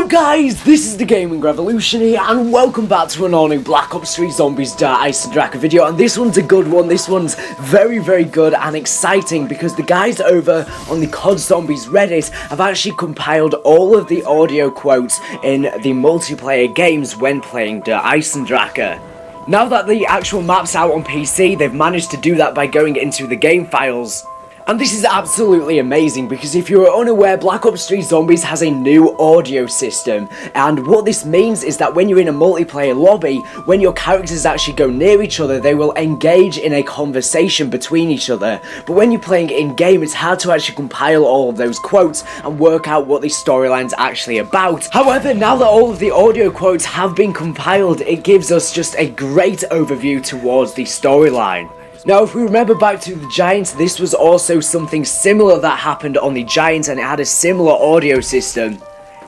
Hello guys, this is the Gaming Revolution here, and welcome back to an all-new Black Ops 3 Zombies EISENDRACHE video. And this one's a good one. This one's very good and exciting because the guys over on the COD Zombies Reddit have actually compiled all of the audio quotes in the multiplayer games when playing EISENDRACHE. Now that the actual map's out on PC, they've managed to do that by going into the game files. And this is absolutely amazing because if you're unaware, Black Ops 3 Zombies has a new audio system, and what this means is that when you're in a multiplayer lobby, when your characters actually go near each other, they will engage in a conversation between each other. But when you're playing in-game, it's hard to actually compile all of those quotes and work out what the storyline's actually about. However, now that all of the audio quotes have been compiled, it gives us just a great overview towards the storyline. Now, if we remember back to the Giant, this was also something similar that happened on the Giant, and it had a similar audio system.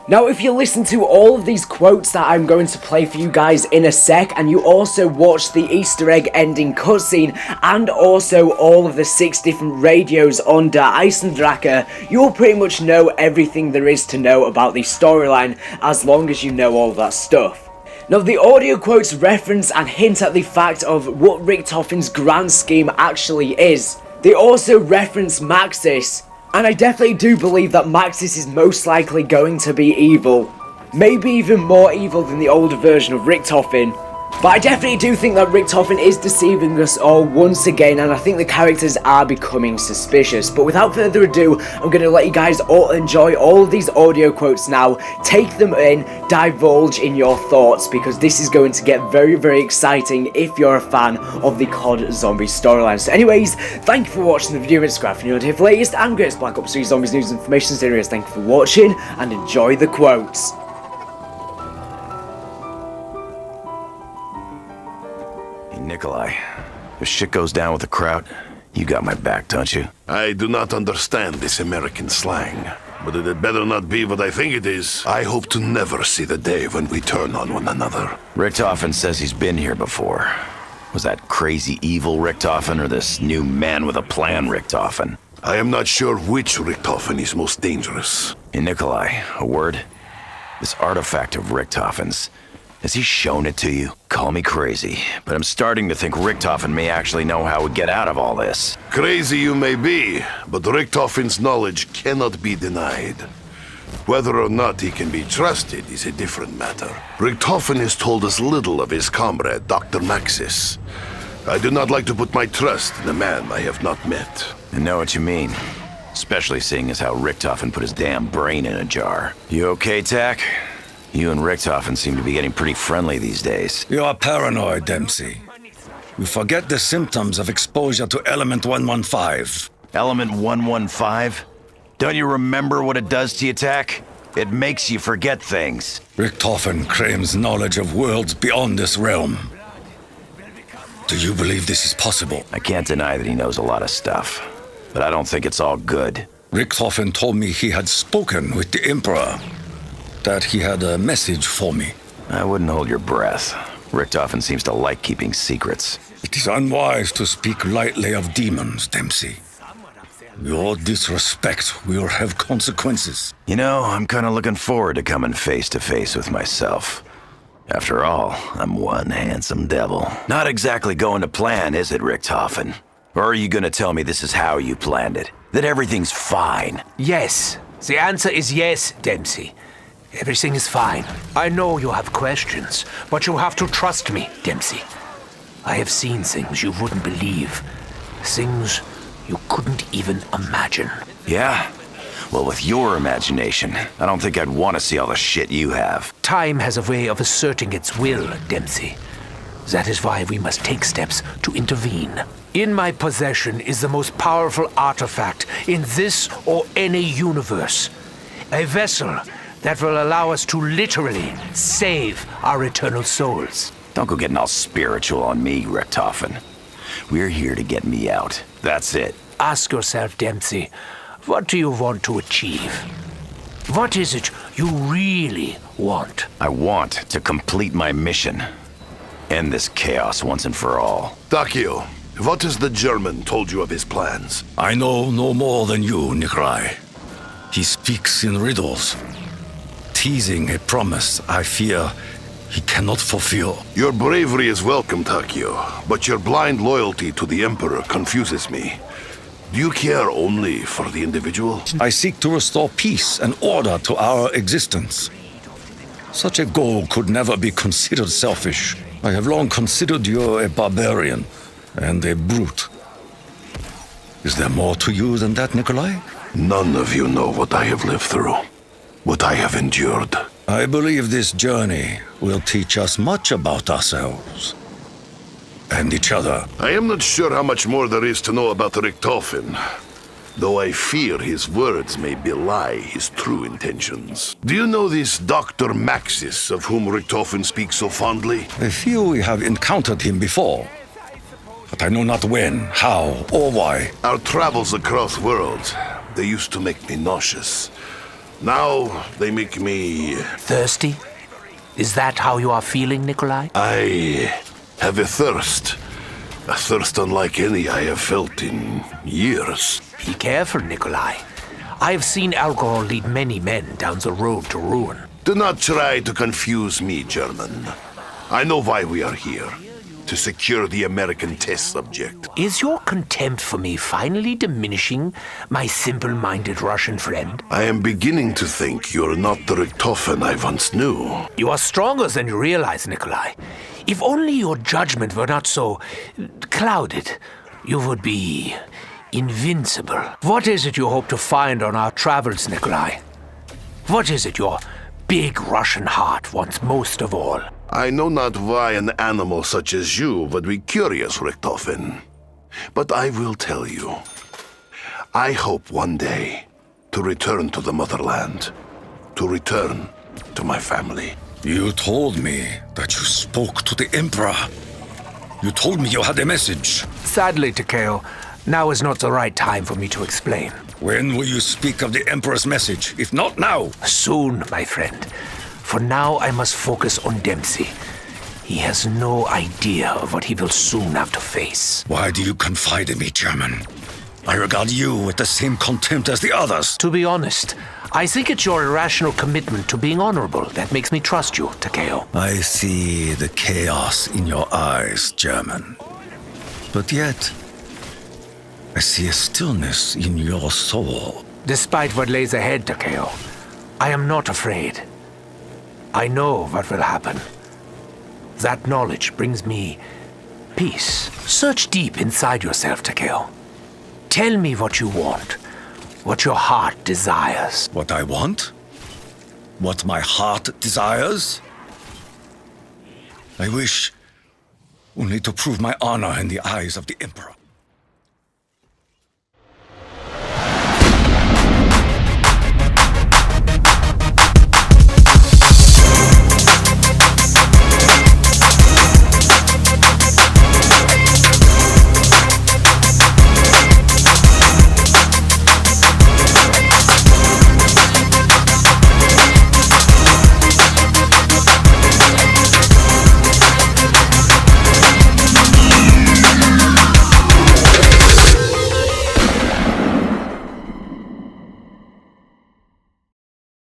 Now, if you listen to all of these quotes that I'm going to play for you guys in a sec, and you also watch the Easter egg ending cutscene, and also all of the 6 different radios on EISENDRACHE, you'll pretty much know everything there is to know about the storyline, as long as you know all that stuff. Now, the audio quotes reference and hint at the fact of what Richtofen's grand scheme actually is. They also reference Maxis, and I definitely do believe that Maxis is most likely going to be evil. Maybe even more evil than the older version of Richtofen. But I definitely do think that Richtofen is deceiving us all once again, and I think the characters are becoming suspicious. But without further ado, I'm going to let you guys all enjoy all of these audio quotes now, take them in, divulge in your thoughts, because this is going to get very exciting if you're a fan of the COD Zombies storyline. So anyways, thank you for watching the video, and subscribe if you're not here for the latest and greatest Black Ops 3 Zombies news and information series. Thank you for watching, and enjoy the quotes. Nikolai, if shit goes down with the crowd, you got my back, don't you? I do not understand this American slang, but it had better not be what I think it is. I hope to never see the day when we turn on one another. Richtofen says he's been here before. Was that crazy evil Richtofen or this new man with a plan Richtofen? I am not sure which Richtofen is most dangerous. Hey, Nikolai, a word? This artifact of Richtofen's, has he shown it to you? Call me crazy, but I'm starting to think Richtofen may actually know how we get out of all this. Crazy you may be, but Richtofen's knowledge cannot be denied. Whether or not he can be trusted is a different matter. Richtofen has told us little of his comrade, Dr. Maxis. I do not like to put my trust in a man I have not met. I know what you mean, especially seeing as how Richtofen put his damn brain in a jar. You okay, Tack? You and Richtofen seem to be getting pretty friendly these days. You are paranoid, Dempsey. You forget the symptoms of exposure to Element 115. Element 115? Don't you remember what it does to you, Tack? It makes you forget things. Richtofen claims knowledge of worlds beyond this realm. Do you believe this is possible? I can't deny that he knows a lot of stuff, but I don't think it's all good. Richtofen told me he had spoken with the Emperor. That he had a message for me. I wouldn't hold your breath. Richtofen seems to like keeping secrets. It is unwise to speak lightly of demons, Dempsey. Your disrespect will have consequences. You know, I'm kind of looking forward to coming face to face with myself. After all, I'm one handsome devil. Not exactly going to plan, is it, Richtofen? Or are you gonna tell me this is how you planned it? That everything's fine? Yes. The answer is yes, Dempsey. Everything is fine. I know you have questions, but you have to trust me, Dempsey. I have seen things you wouldn't believe. Things you couldn't even imagine. Yeah? Well, with your imagination, I don't think I'd want to see all the shit you have. Time has a way of asserting its will, Dempsey. That is why we must take steps to intervene. In my possession is the most powerful artifact in this or any universe. A vessel that will allow us to literally save our eternal souls. Don't go getting all spiritual on me, Richtofen. We're here to get me out. That's it. Ask yourself, Dempsey, what do you want to achieve? What is it you really want? I want to complete my mission. End this chaos once and for all. Takio, what has the German told you of his plans? I know no more than you, Nikolai. He speaks in riddles. appeasing a promise I fear he cannot fulfill. Your bravery is welcome, Takio, but your blind loyalty to the Emperor confuses me. Do you care only for the individual? I seek to restore peace and order to our existence. Such a goal could never be considered selfish. I have long considered you a barbarian and a brute. Is there more to you than that, Nikolai? None of you know what I have lived through, what I have endured. I believe this journey will teach us much about ourselves and each other. I am not sure how much more there is to know about Richtofen, though I fear his words may belie his true intentions. Do you know this Dr. Maxis of whom Richtofen speaks so fondly? I feel we have encountered him before, but I know not when, how, or why. Our travels across worlds, they used to make me nauseous. Now they make me... Thirsty? Is that how you are feeling, Nikolai? I have a thirst unlike any I have felt in years. Be careful, Nikolai. I have seen alcohol lead many men down the road to ruin. Do not try to confuse me, German. I know why we are here. To secure the American test subject. Is your contempt for me finally diminishing, my simple-minded Russian friend? I am beginning to think you're not the Richtofen I once knew. You are stronger than you realize, Nikolai. If only your judgment were not so clouded, you would be invincible. What is it you hope to find on our travels, Nikolai? What is it your big Russian heart wants most of all? I know not why an animal such as you would be curious, Richtofen. But I will tell you. I hope one day to return to the motherland. To return to my family. You told me that you spoke to the Emperor. You told me you had a message. Sadly, Takeo, now is not the right time for me to explain. When will you speak of the Emperor's message, if not now? Soon, my friend. For now, I must focus on Dempsey. He has no idea of what he will soon have to face. Why do you confide in me, German? I regard you with the same contempt as the others. To be honest, I think it's your irrational commitment to being honorable that makes me trust you, Takeo. I see the chaos in your eyes, German. But yet, I see a stillness in your soul. Despite what lays ahead, Takeo, I am not afraid. I know what will happen. That knowledge brings me peace. Search deep inside yourself, Takeo. Tell me what you want, what your heart desires. What I want? What my heart desires? I wish only to prove my honor in the eyes of the Emperor.